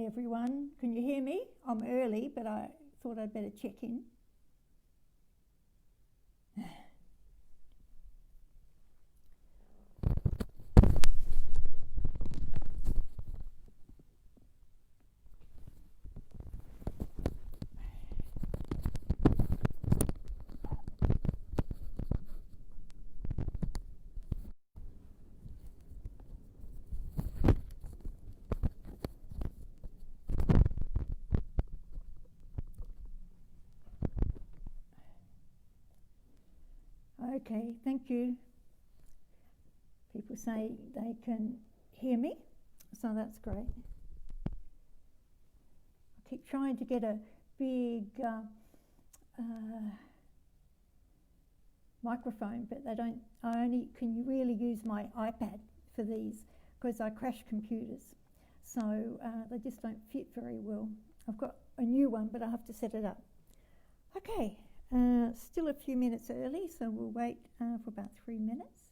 everyone. Can you hear me? I'm early, but I thought I'd better check in. Okay, thank you. People say they can hear me, so that's great. I keep trying to get a big microphone, but they don't. I only can really use my iPad for these because I crash computers, so they just don't fit very well. I've got a new one, but I have to set it up. Okay. Still a few minutes early, so we'll wait for about 3 minutes.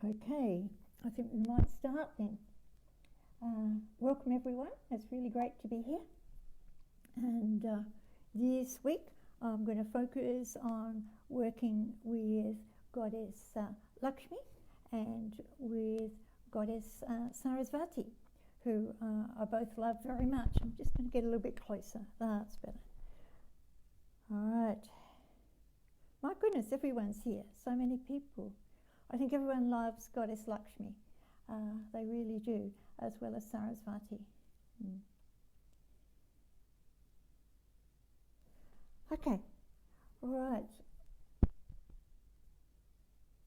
Okay, I think we might start then. Welcome everyone, it's really great to be here. And this week I'm going to focus on working with Goddess Lakshmi and with Goddess Saraswati, who I both love very much. I'm just going to get a little bit closer, that's better. All right. My goodness, everyone's here, so many people. I think everyone loves Goddess Lakshmi. They really do, as well as Saraswati. Okay, all right.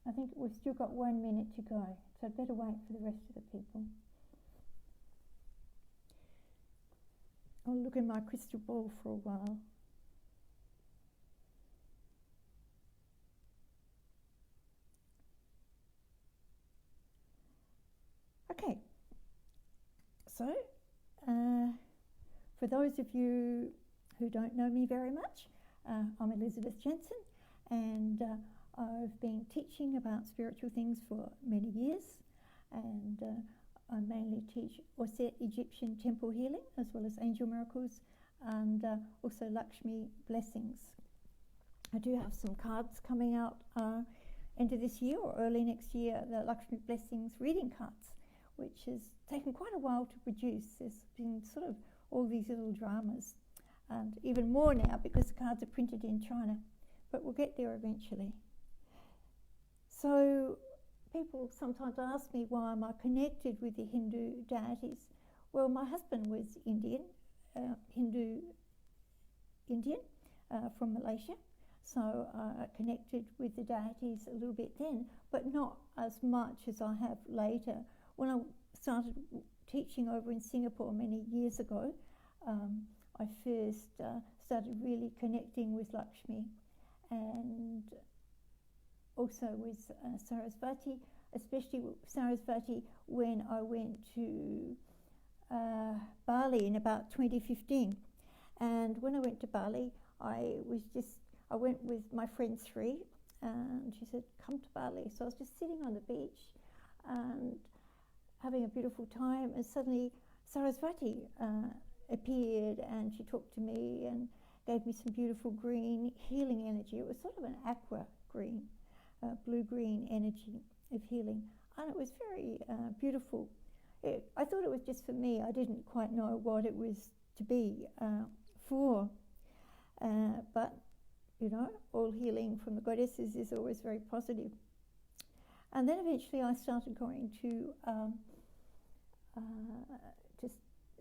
I think we've still got 1 minute to go, so I'd better wait for the rest of the people. I'll look in my crystal ball for a while. Okay, so for those of you who don't know me very much, I'm Elizabeth Jensen, and I've been teaching about spiritual things for many years, and I mainly teach Osset Egyptian temple healing as well as angel miracles and also Lakshmi blessings. I do have some cards coming out end of this year or early next year, the Lakshmi blessings reading cards, which has taken quite a while to produce. There's been sort of all these little dramas, and even more now because the cards are printed in China, but we'll get there eventually. So people sometimes ask me, why am I connected with the Hindu deities? Well, my husband was Indian from Malaysia, so I connected with the deities a little bit then, but not as much as I have later. When I started teaching over in Singapore many years ago, I first started really connecting with Lakshmi and also with Saraswati, especially Saraswati when I went to Bali in about 2015. And when I went to Bali, I went with my friend Sri, and she said, come to Bali. So I was just sitting on the beach and having a beautiful time, and suddenly Saraswati appeared, and she talked to me and gave me some beautiful green healing energy. It was sort of an aqua green, blue-green energy, of healing, and it was very beautiful. I thought it was just for me. I didn't quite know what it was to be for, but you know, all healing from the goddesses is always very positive. And then eventually I started going to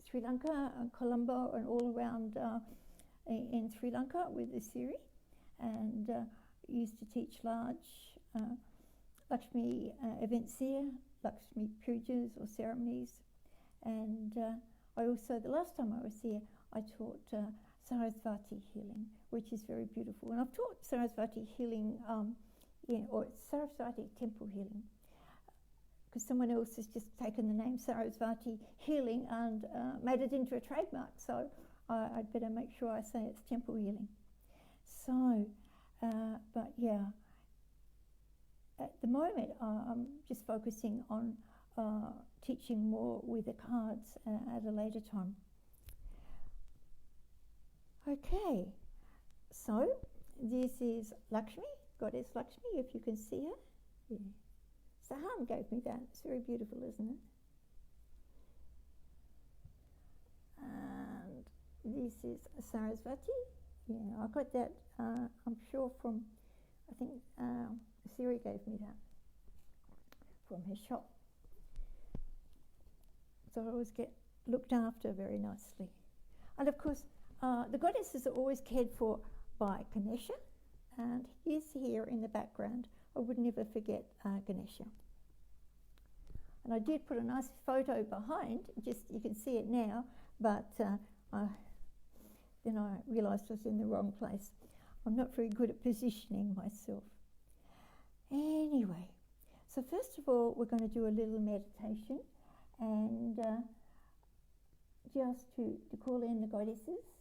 Sri Lanka and Colombo and all around in Sri Lanka with the Siri, and used to teach large Lakshmi events there, Lakshmi pujas or ceremonies. And I also, the last time I was there, I taught Saraswati healing, which is very beautiful. And I've taught Saraswati healing, or Saraswati temple healing, because someone else has just taken the name Saraswati healing and made it into a trademark. So I'd better make sure I say it's temple healing. So, but yeah, at the moment I'm just focusing on teaching more with the cards at a later time. Okay, so this is Lakshmi, Goddess Lakshmi, if you can see her. Yeah. Sahan gave me that. It's very beautiful, isn't it? And this is Saraswati. Yeah, I got that, I'm sure from, I think Siri gave me that from her shop. So I always get looked after very nicely. And of course, the goddesses are always cared for by Ganesha, and he's here in the background. I would never forget Ganesha. And I did put a nice photo behind, just you can see it now, but then I realised I was in the wrong place. I'm not very good at positioning myself. Anyway, so first of all, we're going to do a little meditation, and just to call in the goddesses.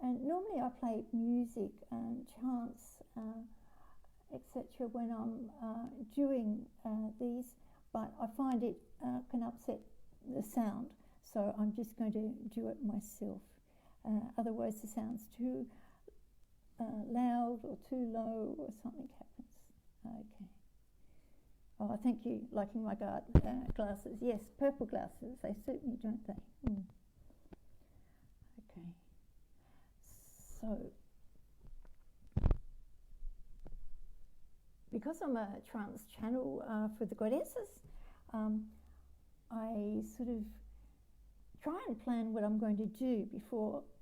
And normally I play music and chants, etc. when I'm doing these, but I find it can upset the sound, so I'm just going to do it myself. Otherwise the sound's too loud or too low or something happens. Okay. Oh, thank you, liking my glasses. Yes, purple glasses, they suit me, don't they? Mm. Okay. So, because I'm a trance channel for the goddesses, I sort of try and plan what I'm going to do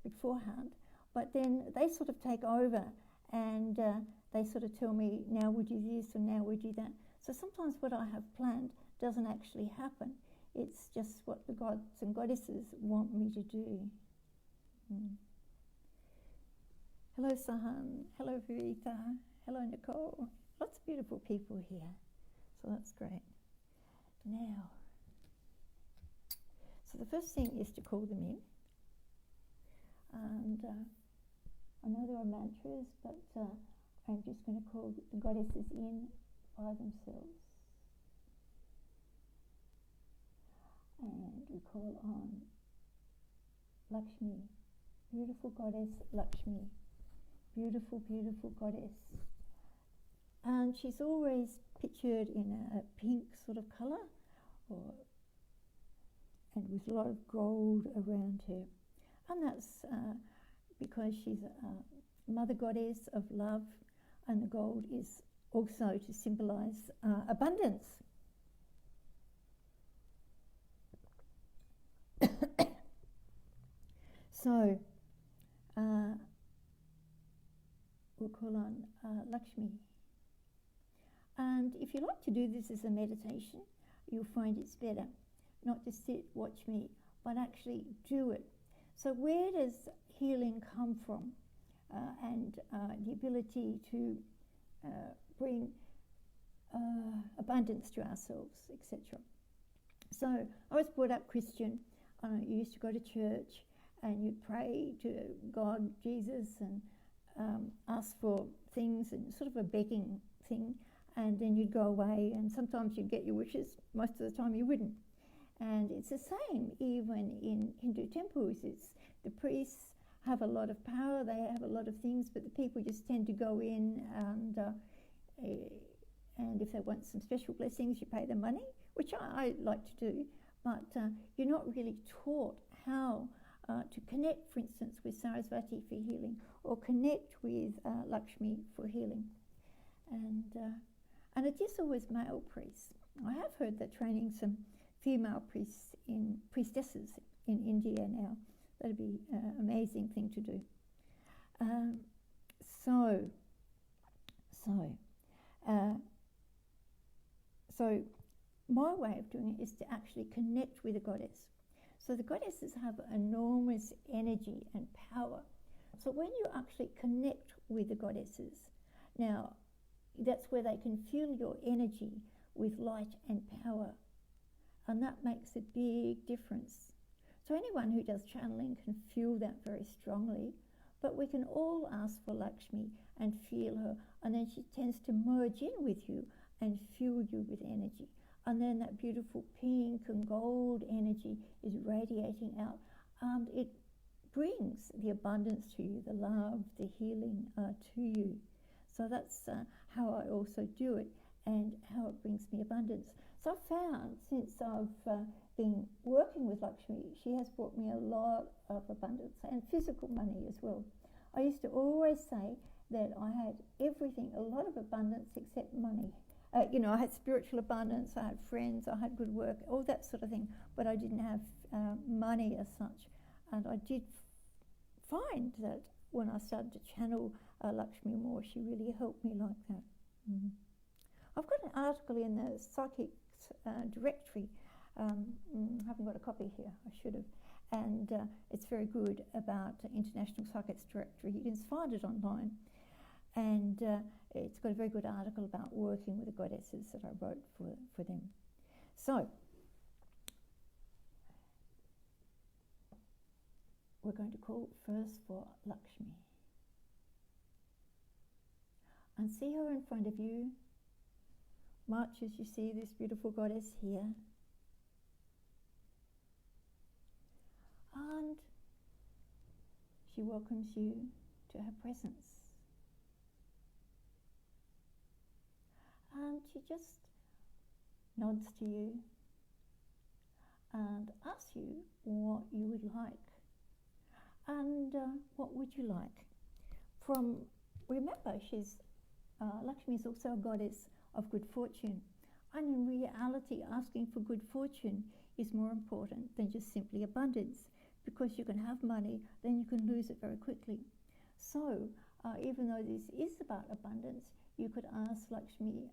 beforehand, but then they sort of take over and they sort of tell me, now we do this or now we do that. So sometimes what I have planned doesn't actually happen. It's just what the gods and goddesses want me to do. Mm. Hello Sahan, hello Verita, hello Nicole. Lots of beautiful people here, so that's great. Now, so the first thing is to call them in. And I know there are mantras, but I'm just going to call the goddesses in by themselves. And we call on Lakshmi, beautiful goddess Lakshmi, beautiful, beautiful goddess. And she's always pictured in a pink sort of colour, and with a lot of gold around her. And that's because she's a mother goddess of love, and the gold is also to symbolise abundance. So, we'll call on Lakshmi. And if you like to do this as a meditation, you'll find it's better not to sit, watch me, but actually do it. So where does healing come from? And the ability to bring abundance to ourselves, etc. So I was brought up Christian. You used to go to church and you'd pray to God, Jesus, and ask for things, and sort of a begging thing. And then you'd go away, and sometimes you'd get your wishes, most of the time you wouldn't. And it's the same even in Hindu temples. It's the priests have a lot of power, they have a lot of things, but the people just tend to go in and if they want some special blessings, you pay them money, which I like to do, but you're not really taught how to connect, for instance, with Saraswati for healing, or connect with Lakshmi for healing. And it is always male priests. I have heard they're training some female priestesses in India now. That'd be an amazing thing to do. So my way of doing it is to actually connect with the goddess. So the goddesses have enormous energy and power. So when you actually connect with the goddesses, now that's where they can fuel your energy with light and power. And that makes a big difference. So anyone who does channeling can feel that very strongly. But we can all ask for Lakshmi and feel her, and then she tends to merge in with you and fuel you with energy. And then that beautiful pink and gold energy is radiating out, and it brings the abundance to you, the love, the healing to you. So that's how I also do it, and how it brings me abundance. So I've found, since I've been working with Lakshmi, she has brought me a lot of abundance, and physical money as well. I used to always say that I had everything, a lot of abundance except money. I had spiritual abundance, I had friends, I had good work, all that sort of thing, but I didn't have money as such. And I did find that when I started to channel Lakshmi more, she really helped me like that. Mm. I've got an article in the Psychics directory. I haven't got a copy here, I should have. And it's very good about International Psychics Directory. You can find it online. And it's got a very good article about working with the goddesses that I wrote for them. So, we're going to call first for Lakshmi. And see her in front of you, much as you see this beautiful goddess here. And she welcomes you to her presence. And she just nods to you and asks you what you would like. And what would you like? Remember, Lakshmi is also a goddess of good fortune. And in reality, asking for good fortune is more important than just simply abundance, because you can have money, then you can lose it very quickly. So even though this is about abundance, you could ask Lakshmi,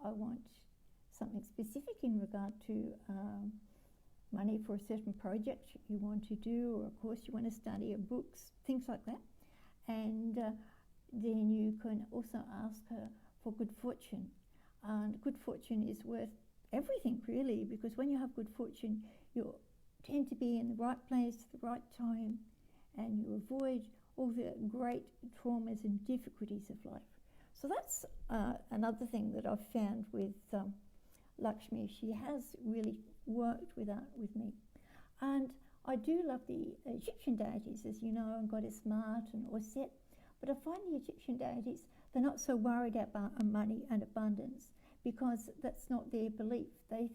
I want something specific in regard to money for a certain project you want to do, or a course you want to study, or books, things like that. And then you can also ask her for good fortune. And good fortune is worth everything, really, because when you have good fortune, you tend to be in the right place at the right time, and you avoid all the great traumas and difficulties of life. So that's another thing that I've found with Lakshmi. She has really worked with me. And I do love the Egyptian deities, as you know, and Goddess Ma'at and Osset. But I find the Egyptian deities, they're not so worried about money and abundance, because that's not their belief. They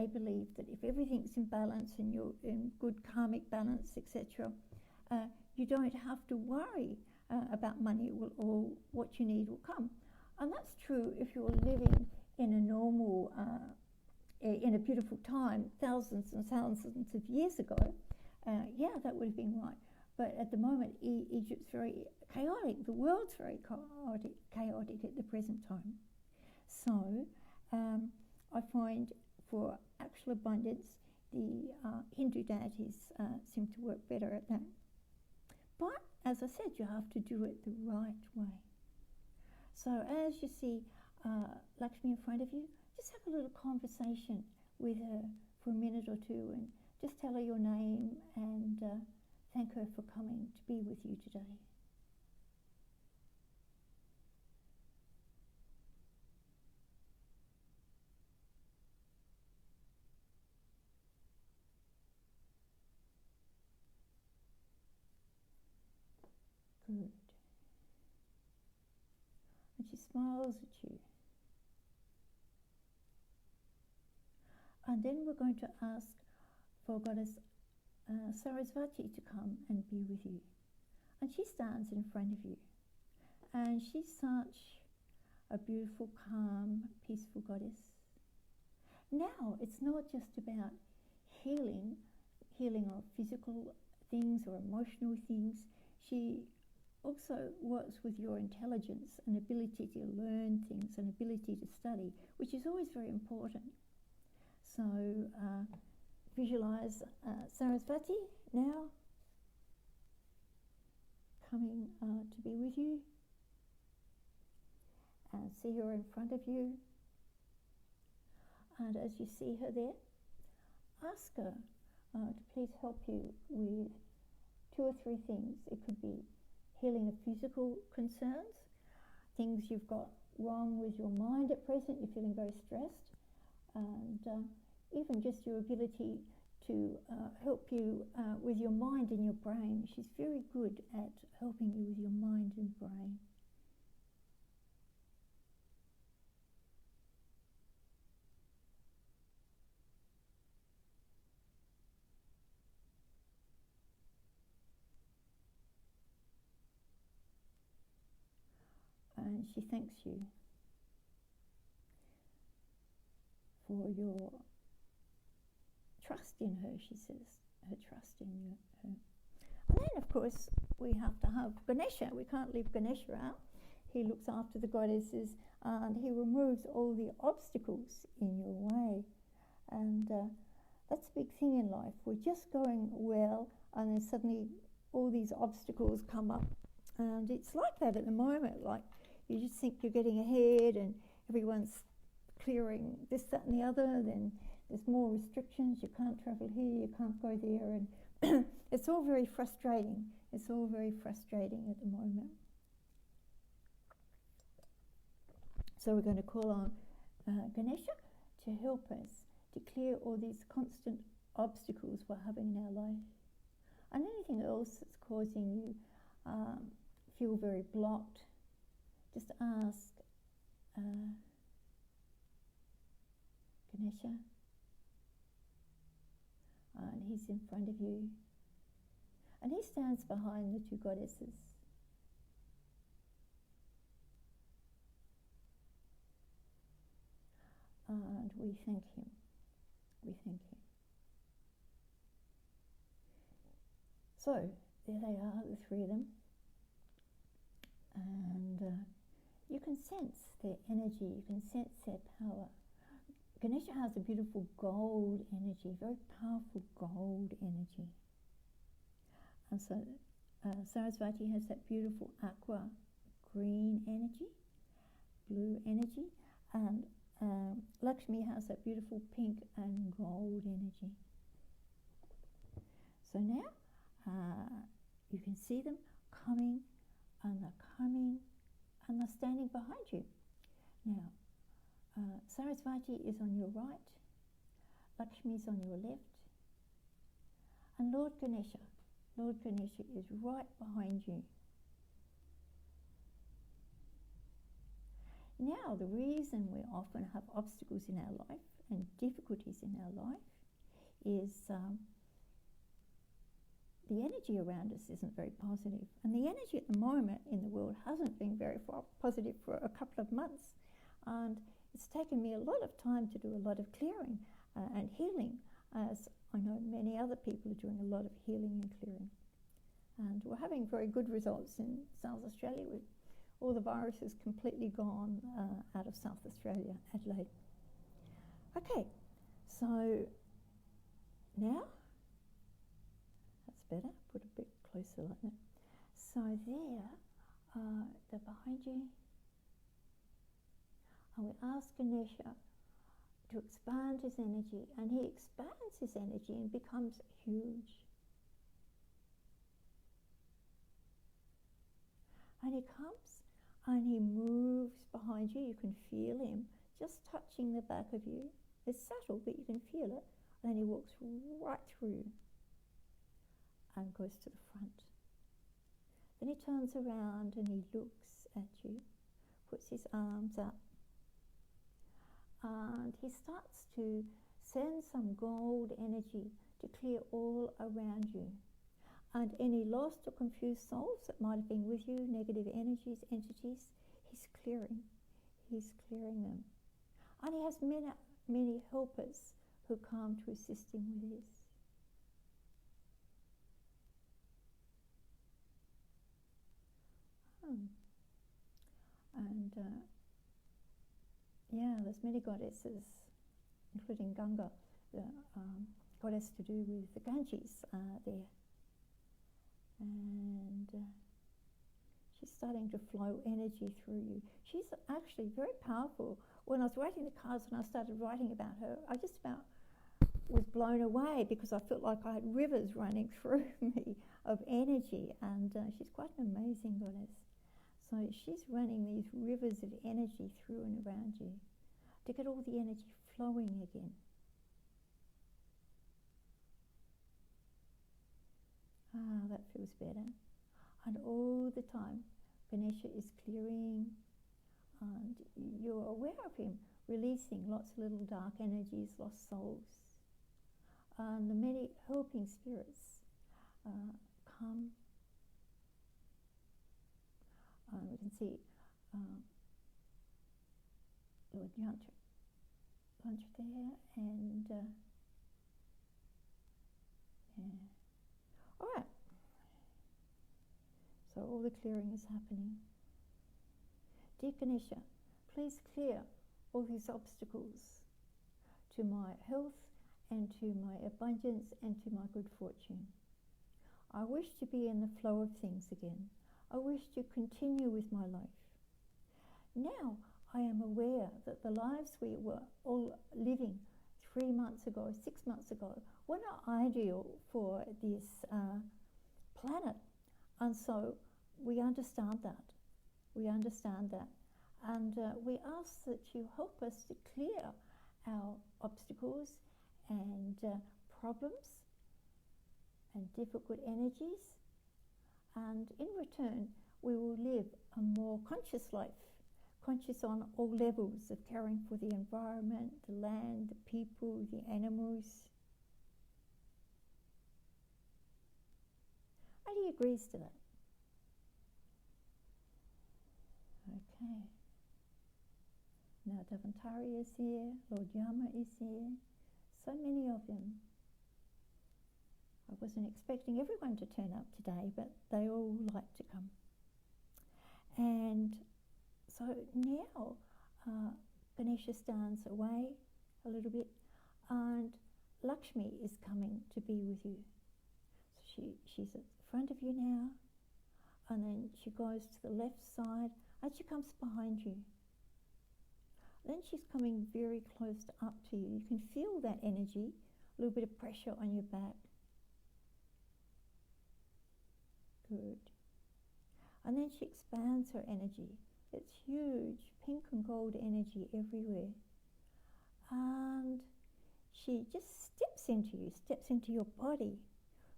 believe that if everything's in balance and you're in good karmic balance, etc., you don't have to worry about money, or what you need will come. And that's true if you're living in a normal, in a beautiful time, thousands and thousands of years ago. That would have been right. But at the moment, Egypt's very chaotic. The world's very chaotic at the present time. So I find for actual abundance, the Hindu deities seem to work better at that. But as I said, you have to do it the right way. So as you see Lakshmi in front of you, just have a little conversation with her for a minute or two, and just tell her your name and thank her for coming to be with you today. Good. And she smiles at you And then we're going to ask for Goddess Saraswati to come and be with you. And she stands in front of you. And she's such a beautiful, calm, peaceful goddess. Now, it's not just about healing of physical things or emotional things. She also works with your intelligence and ability to learn things and ability to study, which is always very important. So visualize Saraswati now coming to be with you, and see her in front of you. And as you see her there, ask her to please help you with 2 or 3 things. It could be healing of physical concerns, things you've got wrong with your mind at present, you're feeling very stressed, and even just your ability to help you with your mind and your brain. She's very good at helping you with your mind and brain. And she thanks you for your trust in her, she says, her trust in her. And then, of course, we have to have Ganesha. We can't leave Ganesha out. He looks after the goddesses and he removes all the obstacles in your way. And that's a big thing in life. We're just going well, and then suddenly all these obstacles come up. And it's like that at the moment. Like, you just think you're getting ahead and everyone's clearing this, that and the other, then there's more restrictions, you can't travel here, you can't go there, and it's all very frustrating. It's all very frustrating at the moment. So we're going to call on Ganesha to help us to clear all these constant obstacles we're having in our life. And anything else that's causing you feel very blocked, just ask Ganesha, and he's in front of you, and he stands behind the 2 goddesses. And we thank him. We thank him. So there they are, the 3 of them, and you can sense their energy, you can sense their power. Ganesha has a beautiful gold energy, very powerful gold energy. And so Saraswati has that beautiful aqua green energy, blue energy, and Lakshmi has that beautiful pink and gold energy. So now you can see them coming, and they're standing behind you. Now, Saraswati is on your right, Lakshmi is on your left, and Lord Ganesha is right behind you. Now, the reason we often have obstacles in our life and difficulties in our life is the energy around us isn't very positive. And the energy at the moment in the world hasn't been very positive for a couple of months. And it's taken me a lot of time to do a lot of clearing and healing, as I know many other people are doing a lot of healing and clearing. And we're having very good results in South Australia with all the viruses completely gone out of South Australia, Adelaide. Okay, so now, that's better, put a bit closer like that. So there, they're behind you. And we ask Ganesha to expand his energy, and he expands his energy and becomes huge. And he comes and he moves behind you. You can feel him just touching the back of you. It's subtle, but you can feel it. And then he walks right through and goes to the front. Then he turns around and he looks at you, puts his arms up, and he starts to send some gold energy to clear all around you. And any lost or confused souls that might have been with you, negative energies, entities, he's clearing. He's clearing them. And he has many helpers who come to assist him with this. And there's many goddesses, including Ganga, the goddess to do with the Ganges there. And she's starting to flow energy through you. She's actually very powerful. When I was writing the cards, when I started writing about her, I just about was blown away because I felt like I had rivers running through me of energy, and she's quite an amazing goddess. So she's running these rivers of energy through and around you to get all the energy flowing again. That feels better. And all the time, Ganesha is clearing, and you're aware of him releasing lots of little dark energies, lost souls. And the many helping spirits come. We can see Lord Yantra there, and all right. So all the clearing is happening. Dear Ganesha, please clear all these obstacles to my health and to my abundance and to my good fortune. I wish to be in the flow of things again. I wish to continue with my life. Now I am aware that the lives we were all living 3 months ago, 6 months ago, were not ideal for this planet. And so we understand that. We understand that. And we ask that you help us to clear our obstacles and problems and difficult energies. And in return, we will live a more conscious life, conscious on all levels of caring for the environment, the land, the people, the animals. And he agrees to that. Okay. Now Davantari is here, Lord Yama is here, so many of them. I wasn't expecting everyone to turn up today, but they all like to come. And so now Ganesha stands away a little bit, and Lakshmi is coming to be with you. So she's at the front of you now, and then she goes to the left side, and she comes behind you. Then she's coming very close up to you. You can feel that energy, a little bit of pressure on your back. Good. And then she expands her energy. It's huge, pink and gold energy everywhere. And she just steps into you, steps into your body.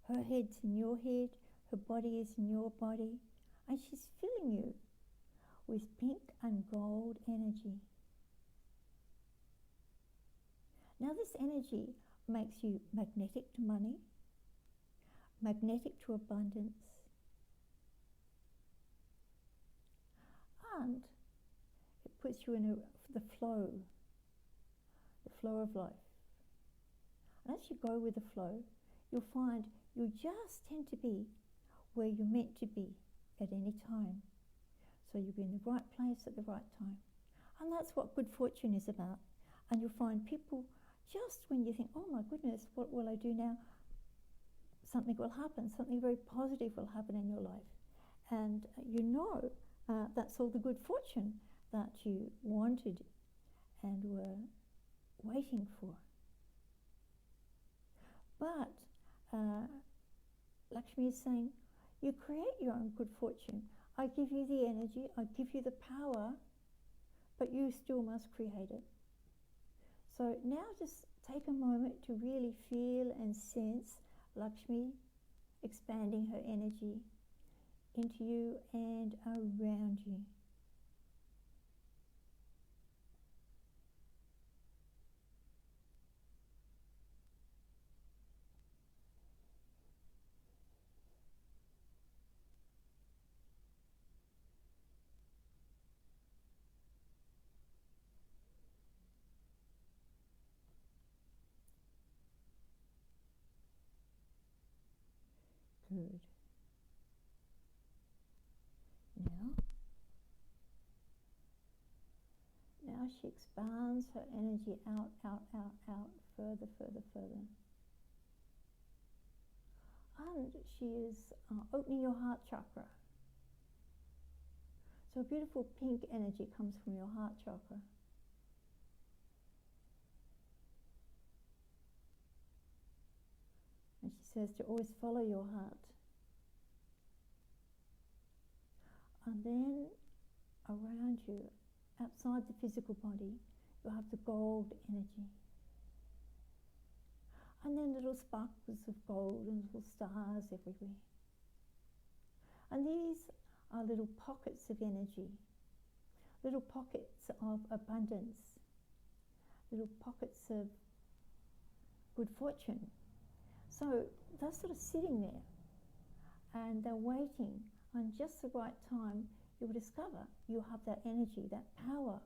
Her head's in your head, her body is in your body, and she's filling you with pink and gold energy. Now this energy makes you magnetic to money, magnetic to abundance, and it puts you in the flow of life. And as you go with the flow, you'll find you just tend to be where you're meant to be at any time. So you'll be in the right place at the right time. And that's what good fortune is about. And you'll find people, just when you think, oh my goodness, what will I do now? Something will happen, something very positive will happen in your life. And you know that's all the good fortune that you wanted and were waiting for. But Lakshmi is saying, you create your own good fortune. I give you the energy, I give you the power, but you still must create it. So now just take a moment to really feel and sense Lakshmi expanding her energy into you and around you. Good. Now she expands her energy out, further, further, further. And she is opening your heart chakra. So a beautiful pink energy comes from your heart chakra. And she says to always follow your heart. And then around you, outside the physical body, you have the gold energy. And then little sparkles of gold and little stars everywhere. And these are little pockets of energy, little pockets of abundance, little pockets of good fortune. So they're sort of sitting there and they're waiting, and just the right time you will discover you have that energy, that power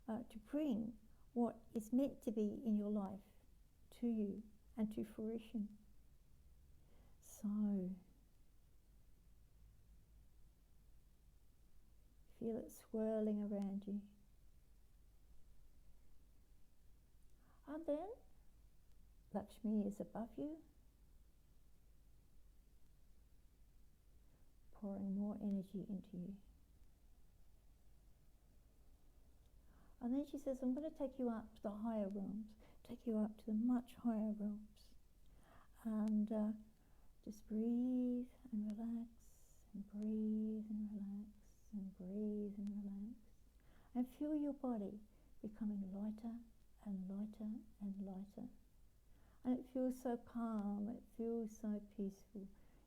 to bring what is meant to be in your life to you and to fruition. So feel it swirling around you. And then Lakshmi is above you, pouring more energy into you. And then she says, I'm going to take you up to the higher realms, take you up to the much higher realms. And just breathe and relax, and breathe and relax, and breathe and relax. And feel your body becoming lighter and lighter and lighter. And it feels so calm, it feels so peaceful.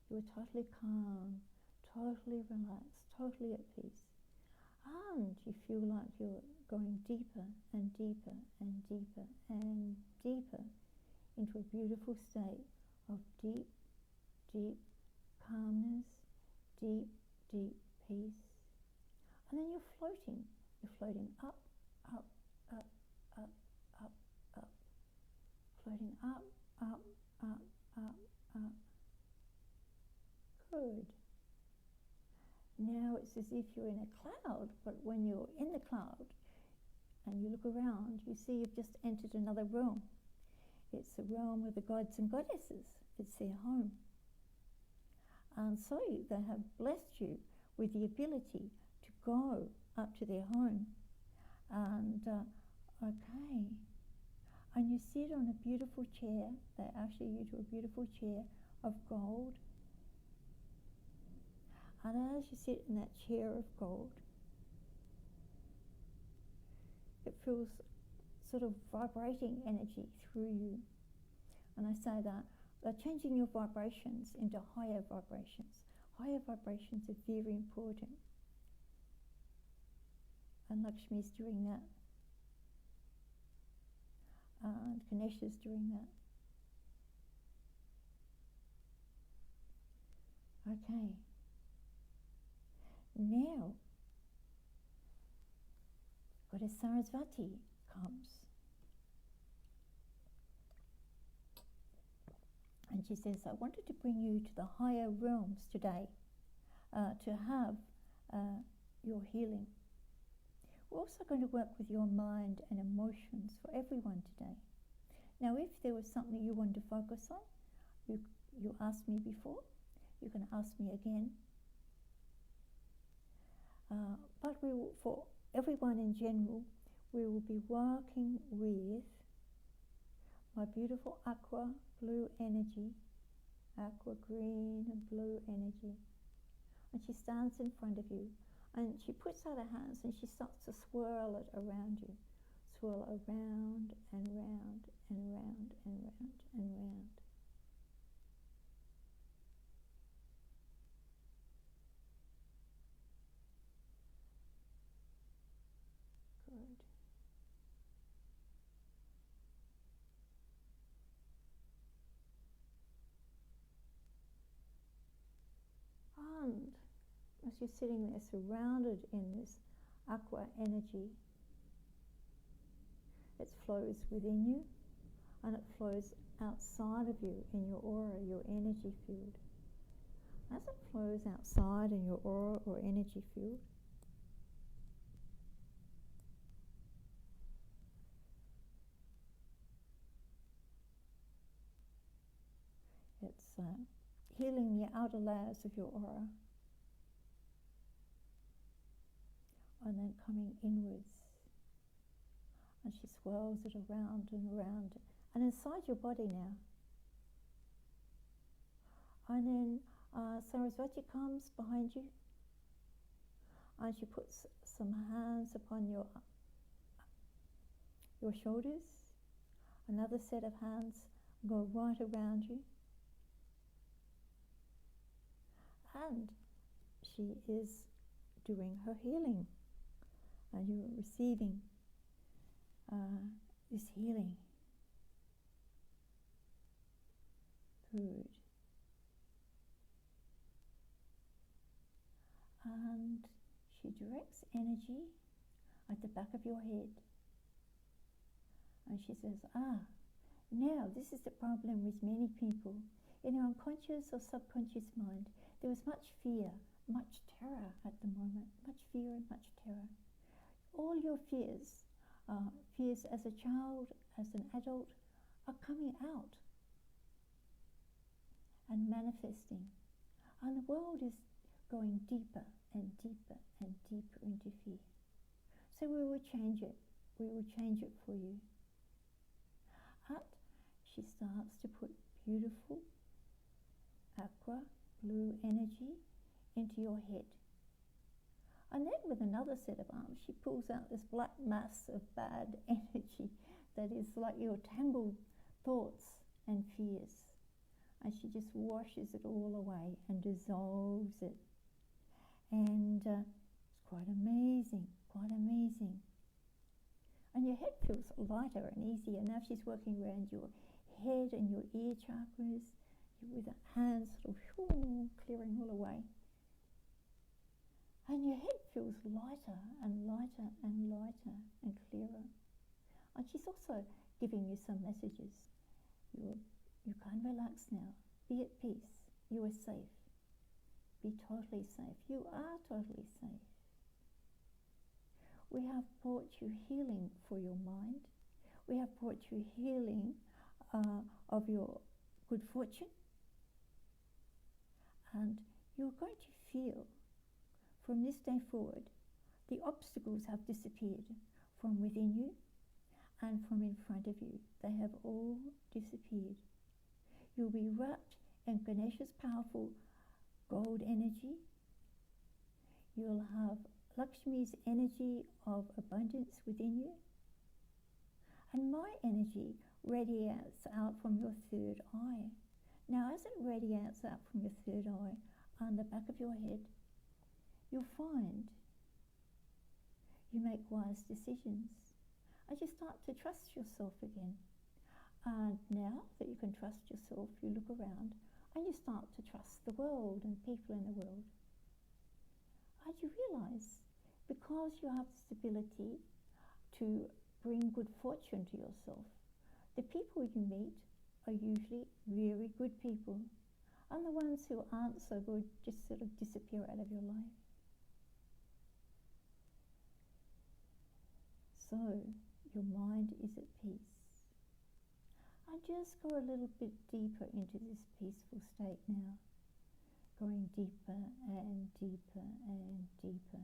You're totally calm, totally relaxed, totally at peace. And you feel like you're going deeper and deeper and deeper and deeper into a beautiful state of deep, deep calmness, deep, deep peace. And then you're floating up, up, up, up, up, up, floating up, up, up, up, up. Good. Now it's as if you're in a cloud, but when you're in the cloud and you look around, you see you've just entered another realm. It's the realm of the gods and goddesses. It's their home. And so they have blessed you with the ability to go up to their home. And okay. And you sit on a beautiful chair. They usher you to a beautiful chair of gold. And as you sit in that chair of gold, it feels sort of vibrating energy through you. And I say that they're changing your vibrations into higher vibrations. Higher vibrations are very important. And Lakshmi's doing that. And Ganesha's doing that. Okay. Now, Goddess Saraswati comes. And she says, I wanted to bring you to the higher realms today to have your healing. We're also going to work with your mind and emotions for everyone today. Now, if there was something you wanted to focus on, you asked me before, you can ask me again. But we will, for everyone in general, we will be working with my beautiful aqua blue energy, aqua green and blue energy. And she stands in front of you and she puts out her hands and she starts to swirl it around you. Swirl around and round and round and round and round. Good. And as you're sitting there surrounded in this aqua energy, it flows within you and it flows outside of you in your aura, your energy field. as it flows outside in your aura or energy field, it's healing the outer layers of your aura and then coming inwards, and she swirls it around and around and inside your body now. And then Saraswati comes behind you and she puts some hands upon your shoulders. Another set of hands go right around you. And she is doing her healing. And you're receiving this healing. Good. And she directs energy at the back of your head. And she says, now this is the problem with many people. In your unconscious or subconscious mind, there is much fear, much terror at the moment. Much fear and much terror. All your fears, fears as a child, as an adult, are coming out and manifesting. And the world is going deeper and deeper and deeper into fear. So we will change it. We will change it for you. And she starts to put beautiful aqua blue energy into your head. And then with another set of arms, she pulls out this black mass of bad energy that is like your tangled thoughts and fears. And she just washes it all away and dissolves it. And it's quite amazing, quite amazing. And your head feels lighter and easier. Now she's working around your head and your ear chakras with her hands sort of clearing all away. And your head feels lighter and lighter and lighter and clearer. And she's also giving you some messages. You can relax now. Be at peace. You are safe. Be totally safe. You are totally safe. We have brought you healing for your mind. We have brought you healing of your good fortune. And you're going to feel from this day forward, the obstacles have disappeared from within you and from in front of you. They have all disappeared. You'll be wrapped in Ganesha's powerful gold energy. You'll have Lakshmi's energy of abundance within you. And my energy radiates out from your third eye. Now, as it radiates out from your third eye on the back of your head, you'll find you make wise decisions and you start to trust yourself again. And now that you can trust yourself, you look around and you start to trust the world and people in the world. And you realize, because you have this ability to bring good fortune to yourself, the people you meet are usually very good people. And the ones who aren't so good just sort of disappear out of your life. So, your mind is at peace. And just go a little bit deeper into this peaceful state now. Going deeper and deeper and deeper.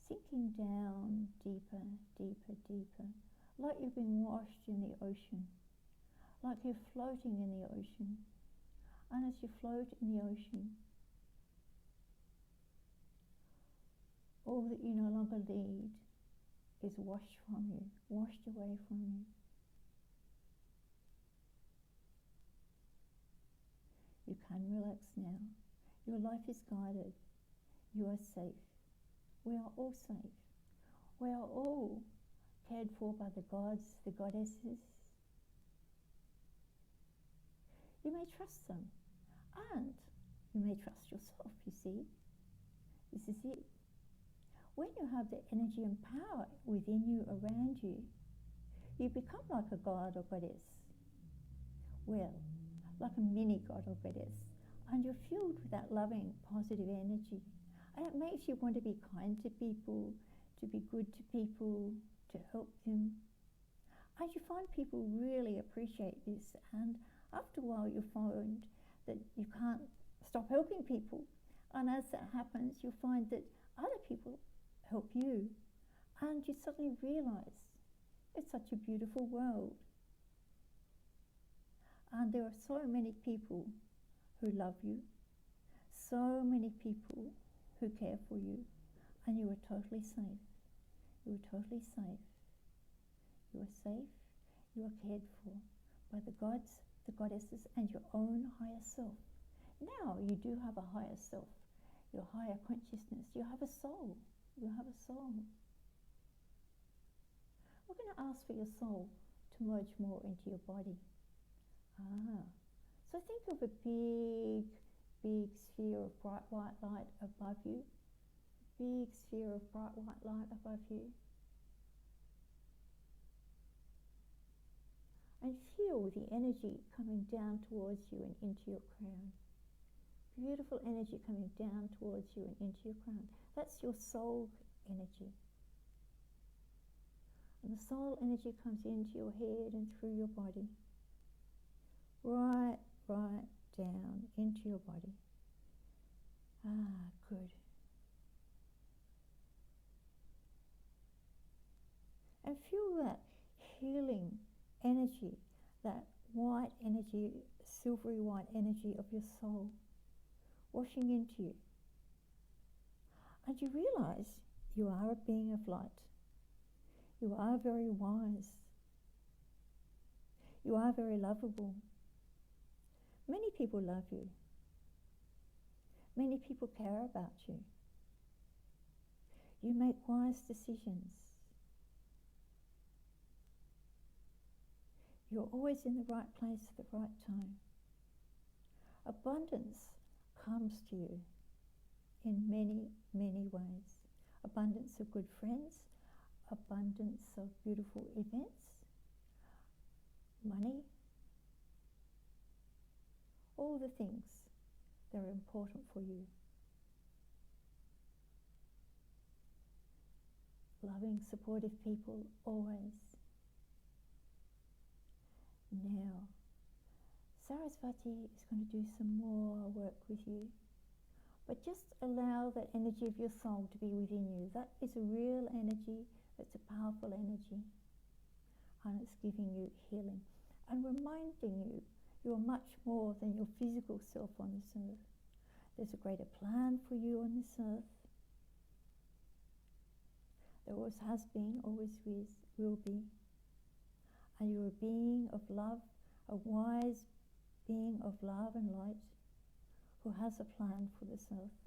Sinking down deeper, deeper, deeper. Like you've been washed in the ocean. Like you're floating in the ocean. And as you float in the ocean, all that you no longer need is washed from you, washed away from you. You can relax now. Your life is guided. You are safe. We are all safe. We are all cared for by the gods, the goddesses. You may trust them. And you may trust yourself, you see. This is it. When you have the energy and power within you, around you, you become like a god or goddess. Well, like a mini god or goddess. And you're filled with that loving, positive energy. And it makes you want to be kind to people, to be good to people, to help them. And you find people really appreciate this. And after a while, you find that you can't stop helping people. And as that happens, you find that other people help you. And you suddenly realize it's such a beautiful world. And there are so many people who love you, so many people who care for you, and you are totally safe. You are totally safe. You are safe, you are cared for by the gods, the goddesses, and your own higher self. Now you do have a higher self, your higher consciousness. You have a soul. You have a soul. We're going to ask for your soul to merge more into your body. So think of a big, big sphere of bright white light above you. Big sphere of bright white light above you. And feel the energy coming down towards you and into your crown. Beautiful energy coming down towards you and into your crown. That's your soul energy. And the soul energy comes into your head and through your body. Right down into your body. Good. And feel that healing energy, that white energy, silvery white energy of your soul washing into you. And you realize you are a being of light. You are very wise. You are very lovable. Many people love you. Many people care about you. You make wise decisions. You're always in the right place at the right time. Abundance comes to you in many, many ways. Abundance of good friends, abundance of beautiful events, money, all the things that are important for you. Loving, supportive people, always. Now, Saraswati is going to do some more work with you, but just allow that energy of your soul to be within you. That is a real energy, it's a powerful energy, and it's giving you healing and reminding you you are much more than your physical self on this earth. There's a greater plan for you on this earth. There always has been, always will be. And you're a being of love, a wise being of love and light who has a plan for this earth.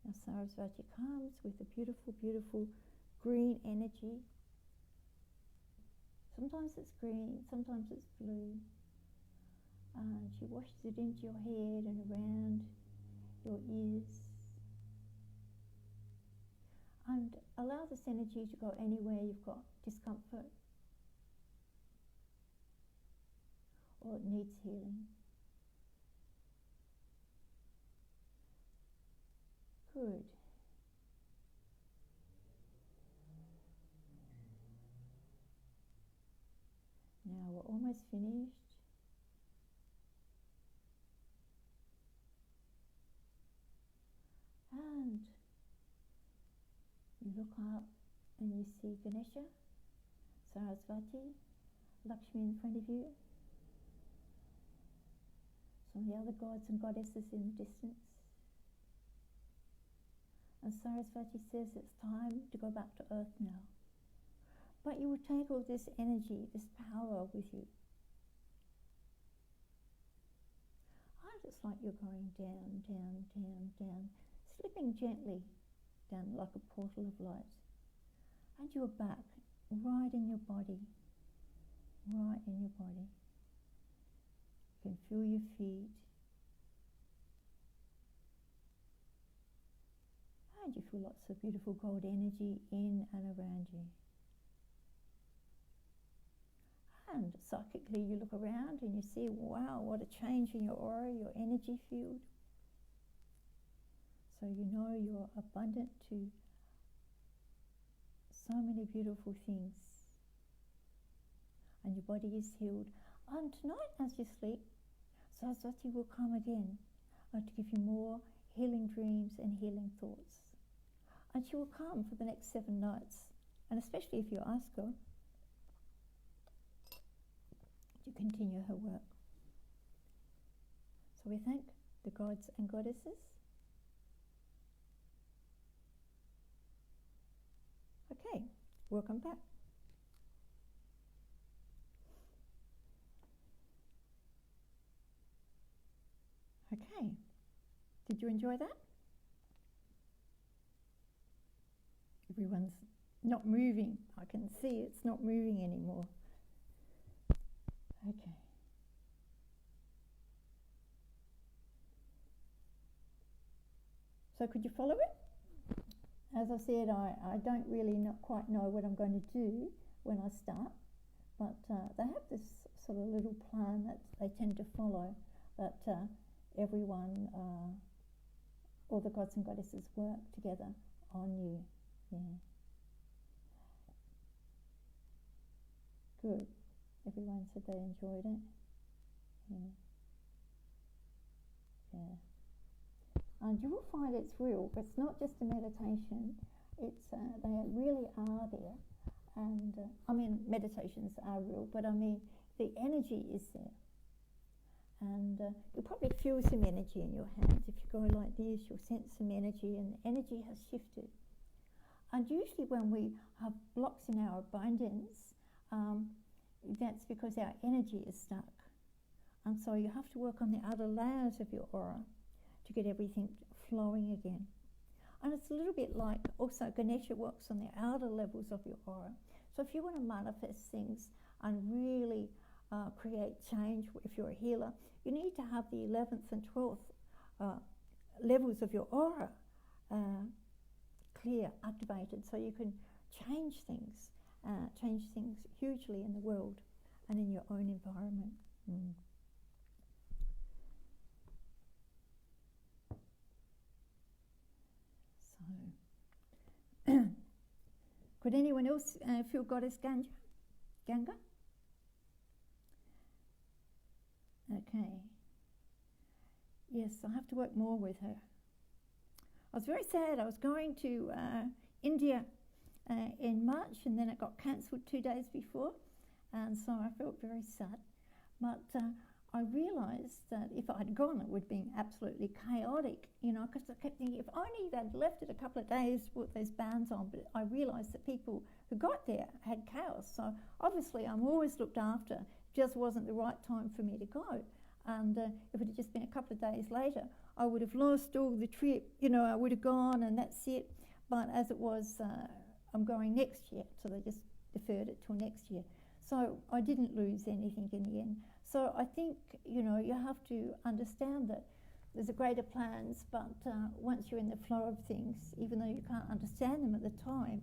Now Saraswati comes with a beautiful, beautiful green energy. Sometimes it's green, sometimes it's blue. And she washes it into your head and around your ears. And allow this energy to go anywhere you've got discomfort or it needs healing. Good. Now we're almost finished. And you look up and you see Ganesha, Saraswati, Lakshmi in front of you, some of the other gods and goddesses in the distance. And Saraswati says it's time to go back to earth now. But you will take all this energy, this power with you. And it's like you're going down, down, down, down, slipping gently down like a portal of light. And you're back, right in your body, right in your body. You can feel your feet. And you feel lots of beautiful gold energy in and around you. And psychically you look around and you see, wow, what a change in your aura, your energy field. So you know you're abundant to so many beautiful things. And your body is healed. And tonight as you sleep, Saraswati will come again to give you more healing dreams and healing thoughts. And she will come for the next 7 nights. And especially if you ask her to continue her work. So we thank the gods and goddesses. Okay, welcome back. Okay, did you enjoy that? Everyone's not moving. I can see it's not moving anymore. Okay. So could you follow it? As I said, I don't really quite know what I'm going to do when I start, but they have this sort of little plan that they tend to follow, that everyone, all the gods and goddesses work together on you. Yeah. Good. Everyone said they enjoyed it. Yeah. Yeah. And you will find it's real. It's not just a meditation. It's they really are there. And I mean, meditations are real, but I mean, the energy is there. And you'll probably feel some energy in your hands. If you go like this, you'll sense some energy, and the energy has shifted. And usually when we have blocks in our abundance, that's because our energy is stuck. And so you have to work on the outer layers of your aura to get everything flowing again. And it's a little bit like also Ganesha works on the outer levels of your aura. So if you want to manifest things and really create change, if you're a healer, you need to have the 11th and 12th levels of your aura clear, activated, so you can change things hugely in the world and in your own environment. So, could anyone else feel Goddess Ganga? Okay. Yes, I have to work more with her. I was very sad. I was going to India in March, and then it got cancelled 2 days before, and so I felt very sad. But I realised that if I'd gone, it would have been absolutely chaotic, you know, because I kept thinking, if only they'd left it a couple of days with those bans on. But I realised that people who got there had chaos. So obviously I'm always looked after. It just wasn't the right time for me to go. And if it had just been a couple of days later, I would have lost all the trip, you know, I would have gone and that's it. But as it was, I'm going next year, so they just deferred it till next year. So I didn't lose anything in the end. So I think, you know, you have to understand that there's a greater plans, but once you're in the flow of things, even though you can't understand them at the time,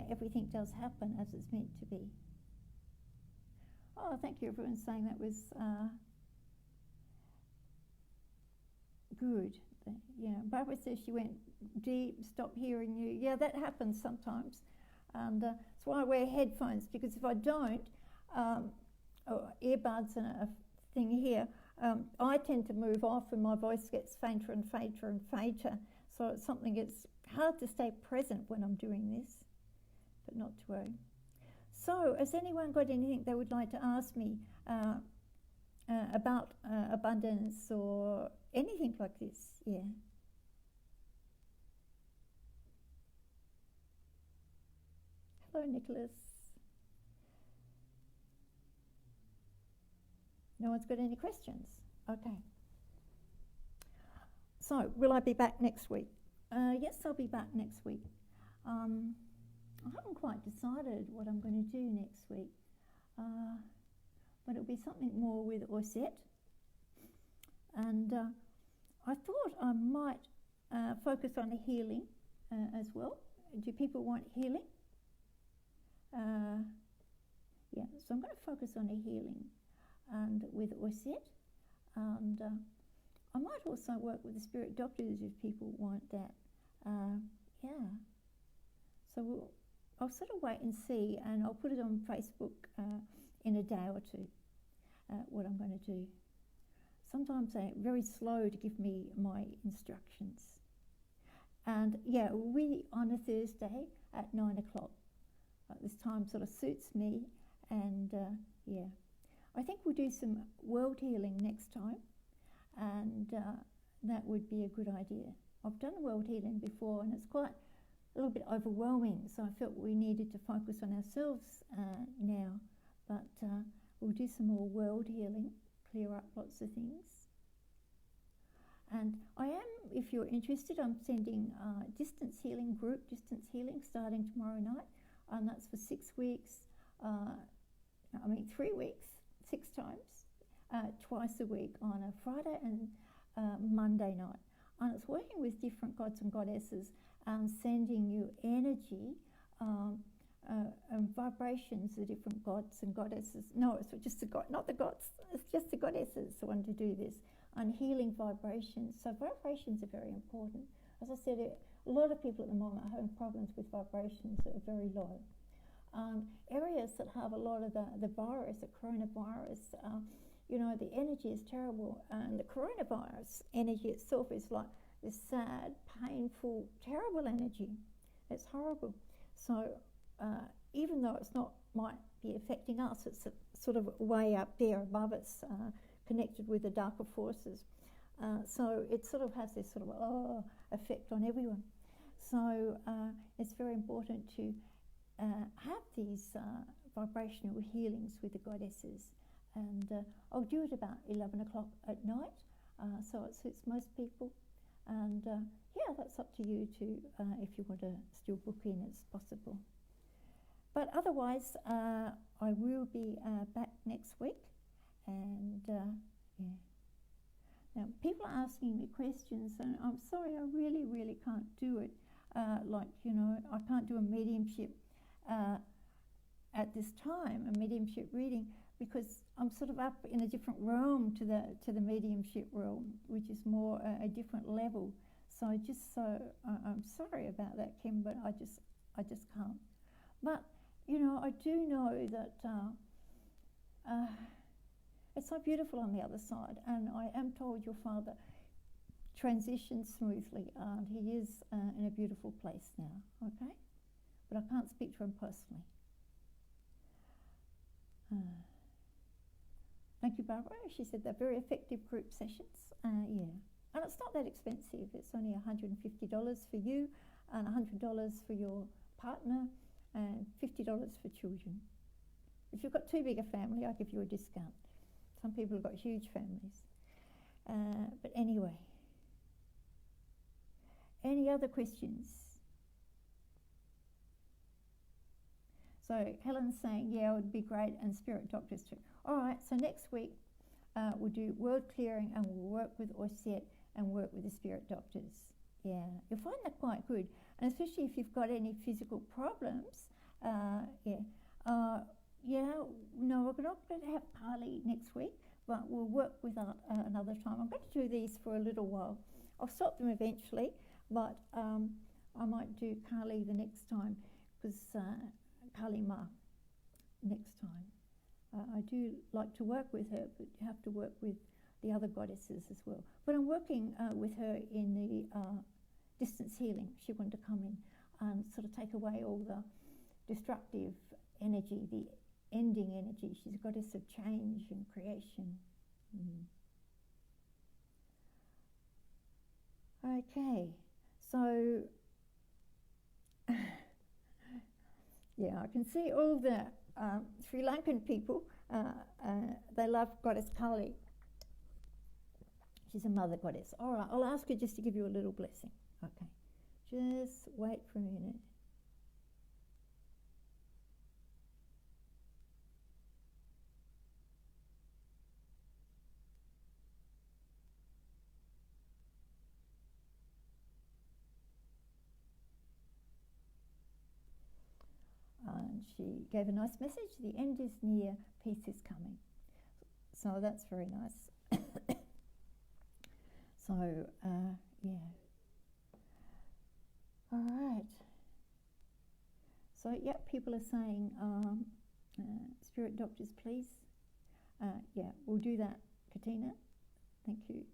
everything does happen as it's meant to be. Oh, thank you, everyone's saying that was good. Yeah, Barbara says she went deep, stopped hearing you. Yeah, that happens sometimes. And that's why I wear headphones, because if I don't, earbuds and a thing here, I tend to move off and my voice gets fainter and fainter and fainter. So it's something, it's hard to stay present when I'm doing this, but not to worry. So has anyone got anything they would like to ask me about abundance or anything like this? Yeah. Hello, Nicholas. No one's got any questions? Okay. So, will I be back next week? Yes, I'll be back next week. I haven't quite decided what I'm going to do next week, but it'll be something more with Osset. And I thought I might focus on healing as well. Do people want healing? Yeah, so I'm going to focus on a healing and with Orset, and I might also work with the spirit doctors if people want that. Yeah, so I'll sort of wait and see, and I'll put it on Facebook in a day or two, what I'm going to do. Sometimes they're very slow to give me my instructions. And yeah, we on a Thursday at 9 o'clock. This time sort of suits me, and yeah. I think we'll do some world healing next time, and that would be a good idea. I've done world healing before, and it's quite a little bit overwhelming, so I felt we needed to focus on ourselves now. But we'll do some more world healing, clear up lots of things. And I am, if you're interested, I'm sending distance healing, group distance healing, starting tomorrow night, and that's for 6 weeks, 3 weeks, 6 times, twice a week on a Friday and Monday night. And it's working with different gods and goddesses and sending you energy and vibrations of different gods and goddesses. No, it's just the god, not the gods, it's just the goddesses who want to do this. And healing vibrations. So vibrations are very important. As I said, a lot of people at the moment are having problems with vibrations that are very low. Areas that have a lot of the virus, the coronavirus, the energy is terrible. And the coronavirus energy itself is like this sad, painful, terrible energy. It's horrible. So even though it's not might be affecting us, it's sort of way up there above us, connected with the darker forces. So it sort of has this sort of effect on everyone. So it's very important to have these vibrational healings with the goddesses. And I'll do it about 11 o'clock at night, so it suits most people. And yeah, that's up to you to, if you want to still book in, it's possible. But otherwise, I will be back next week. And yeah. Now, people are asking me questions, and I'm sorry, I really, really can't do it. I can't do a mediumship at this time, a mediumship reading, because I'm sort of up in a different realm to the mediumship realm, which is more a different level. So I'm sorry about that, Kim, but I just can't. But I do know that. It's so beautiful on the other side, and I am told your father transitioned smoothly, and he is in a beautiful place now, okay? But I can't speak to him personally. Thank you, Barbara. She said they're very effective group sessions. Yeah, and it's not that expensive. It's only $150 for you, and $100 for your partner, and $50 for children. If you've got too big a family, I'll give you a discount. Some people have got huge families. But anyway. Any other questions? So Helen's saying, yeah, it would be great, and spirit doctors too. All right, so next week we'll do world clearing, and we'll work with Orset and work with the spirit doctors. Yeah, you'll find that quite good. And especially if you've got any physical problems, no, we're not going to have Kali next week, but we'll work with that another time. I'm going to do these for a little while. I'll stop them eventually, but I might do Kali the next time, because Kali Ma next time. I do like to work with her, but you have to work with the other goddesses as well. But I'm working with her in the distance healing. She wanted to come in and sort of take away all the destructive energy, the ending energy. She's a goddess of change and creation. Okay, so yeah, I can see all the Sri Lankan people, they love Goddess Kali. She's a mother goddess. All right, I'll ask her just to give you a little blessing. Okay, just wait for a minute. And she gave a nice message. The end is near, peace is coming. So that's very nice. So, yeah. All right. So, yeah, people are saying, spirit doctors, please. Yeah, we'll do that, Katina. Thank you.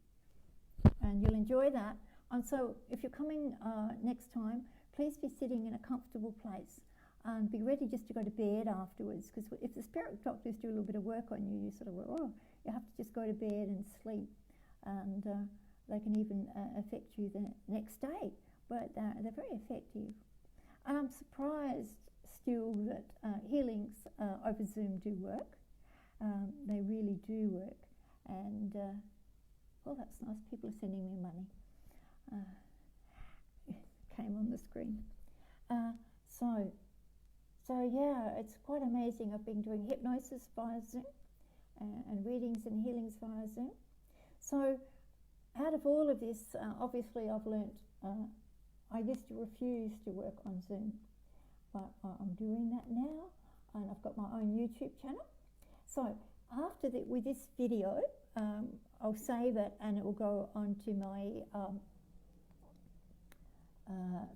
And you'll enjoy that. And so if you're coming next time, please be sitting in a comfortable place and be ready just to go to bed afterwards, because if the spirit doctors do a little bit of work on you, you sort of, oh, you have to just go to bed and sleep, and they can even affect you the next day, but they're very effective. And I'm surprised still that healings over Zoom do work. They really do work, and well, that's nice. People are sending me money. Came on the screen. So yeah, it's quite amazing. I've been doing hypnosis via Zoom and readings and healings via Zoom. So out of all of this, obviously I've learnt, I used to refuse to work on Zoom, but I'm doing that now, and I've got my own YouTube channel. So after with this video, I'll save it and it will go onto my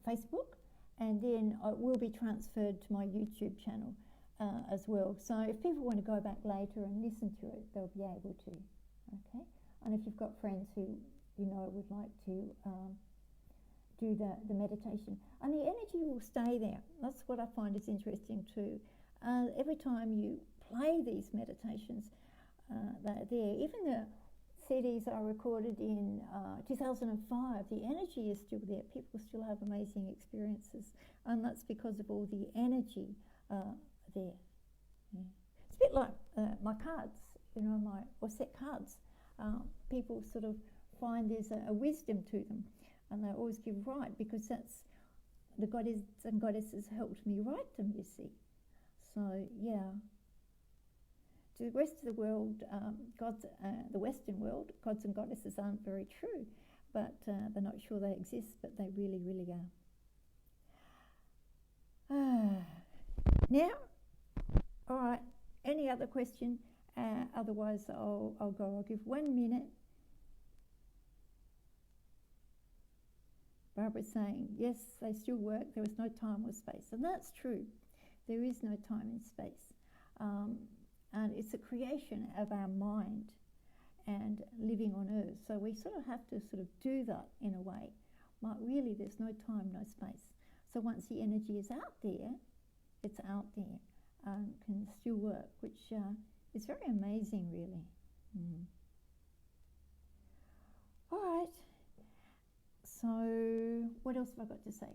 Facebook, and then it will be transferred to my YouTube channel as well. So if people want to go back later and listen to it, they'll be able to. Okay, and if you've got friends who would like to do the meditation, and the energy will stay there. That's what I find is interesting too. Every time you play these meditations, they're there. Even the CDs I recorded in 2005, the energy is still there. People still have amazing experiences, and that's because of all the energy there. Yeah. It's a bit like my cards, my set cards. People sort of find there's a wisdom to them, and they always give right, because that's the goddess and goddesses helped me write them, you see. So yeah. To the rest of the world, the Western world, gods and goddesses aren't very true, but they're not sure they exist, but they really, really are. Now, all right, any other question? Otherwise, I'll go. I'll give 1 minute. Barbara's saying, yes, they still work. There is no time or space. And that's true. There is no time and space. And it's a creation of our mind and living on earth. So we sort of have to sort of do that in a way. But really, there's no time, no space. So once the energy is out there, it's out there and can still work, which is very amazing, really. All right. So what else have I got to say?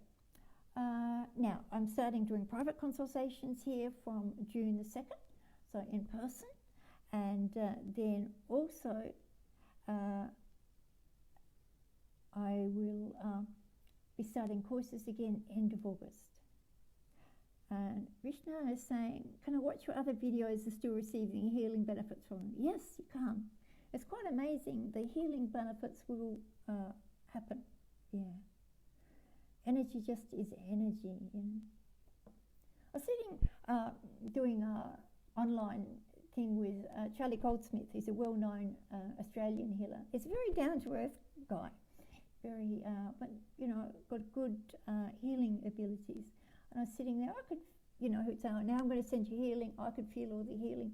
Now, I'm starting doing private consultations here from June the 2nd. So in person, and then also I will be starting courses again end of August. And Rishna is saying, can I watch your other videos and still receiving healing benefits from them? Yes, you can. It's quite amazing. The healing benefits will happen. Yeah. Energy just is energy. I was sitting doing online thing with Charlie Goldsmith. He's a well-known Australian healer. He's a very down-to-earth guy, very, but got good healing abilities. And I was sitting there. I could, who'd say, now I'm going to send you healing. I could feel all the healing,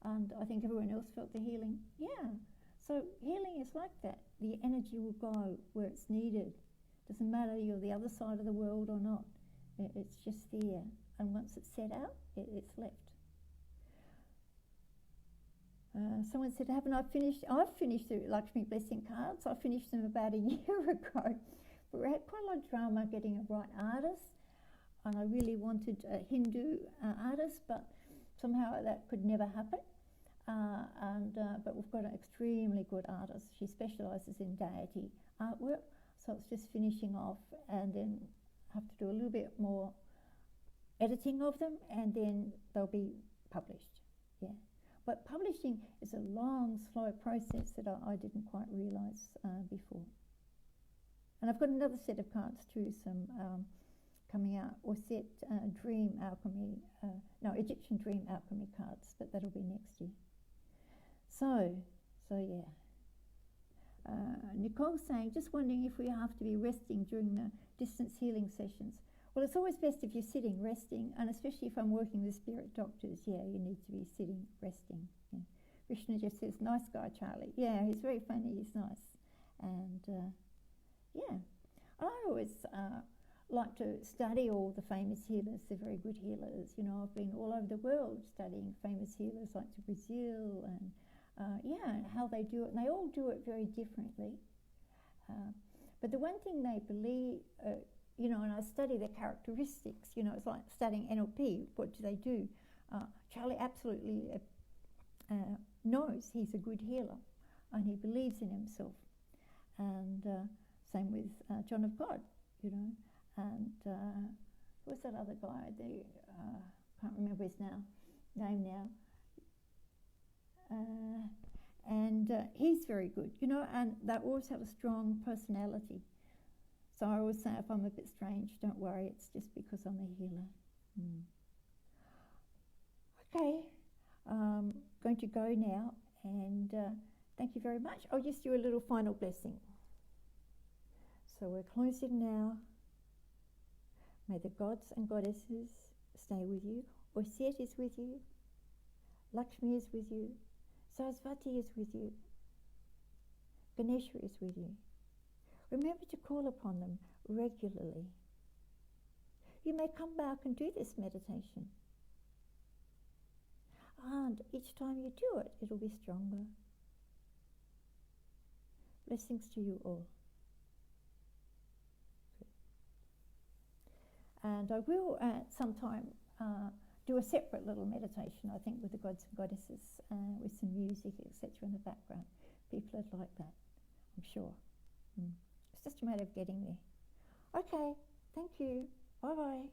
and I think everyone else felt the healing. Yeah. So healing is like that. The energy will go where it's needed. Doesn't matter you're the other side of the world or not. It's just there, and once it's set out, it's left. Someone said, haven't I finished? I've finished the Lakshmi blessing cards. I finished them about a year ago. But we had quite a lot of drama getting a right artist, and I really wanted a Hindu artist, but somehow that could never happen. But we've got an extremely good artist. She specialises in deity artwork, so it's just finishing off, and then have to do a little bit more editing of them, and then they'll be published. Yeah. But publishing is a long, slow process that I didn't quite realise before. And I've got another set of cards too, some coming out, or set dream alchemy, Egyptian dream alchemy cards, but that'll be next year. So yeah. Nicole's saying, just wondering if we have to be resting during the distance healing sessions. Well, it's always best if you're sitting, resting, and especially if I'm working with spirit doctors, yeah, you need to be sitting, resting. Yeah. Krishna just says, nice guy, Charlie. Yeah, he's very funny, he's nice. And yeah, I always like to study all the famous healers. They're very good healers. You know, I've been all over the world studying famous healers, like to Brazil, and how they do it. And they all do it very differently. But the one thing they believe, and I study their characteristics, it's like studying NLP. What do they do? Charlie absolutely knows he's a good healer, and he believes in himself. And same with John of God, and what's that other guy? Can't remember his name now. And he's very good, and they always have a strong personality. So I always say, if I'm a bit strange, don't worry, it's just because I'm a healer. Okay, going to go now, and thank you very much. I'll just do a little final blessing. So we're closing now. May the gods and goddesses stay with you. Osset is with you. Lakshmi is with you. Saraswati is with you. Ganesha is with you. Remember to call upon them regularly. You may come back and do this meditation. And each time you do it, it'll be stronger. Blessings to you all. And I will at some time do a separate little meditation, I think, with the gods and goddesses, with some music, etc. in the background. People would like that, I'm sure. It's just a matter of getting there. Okay, thank you. Bye-bye.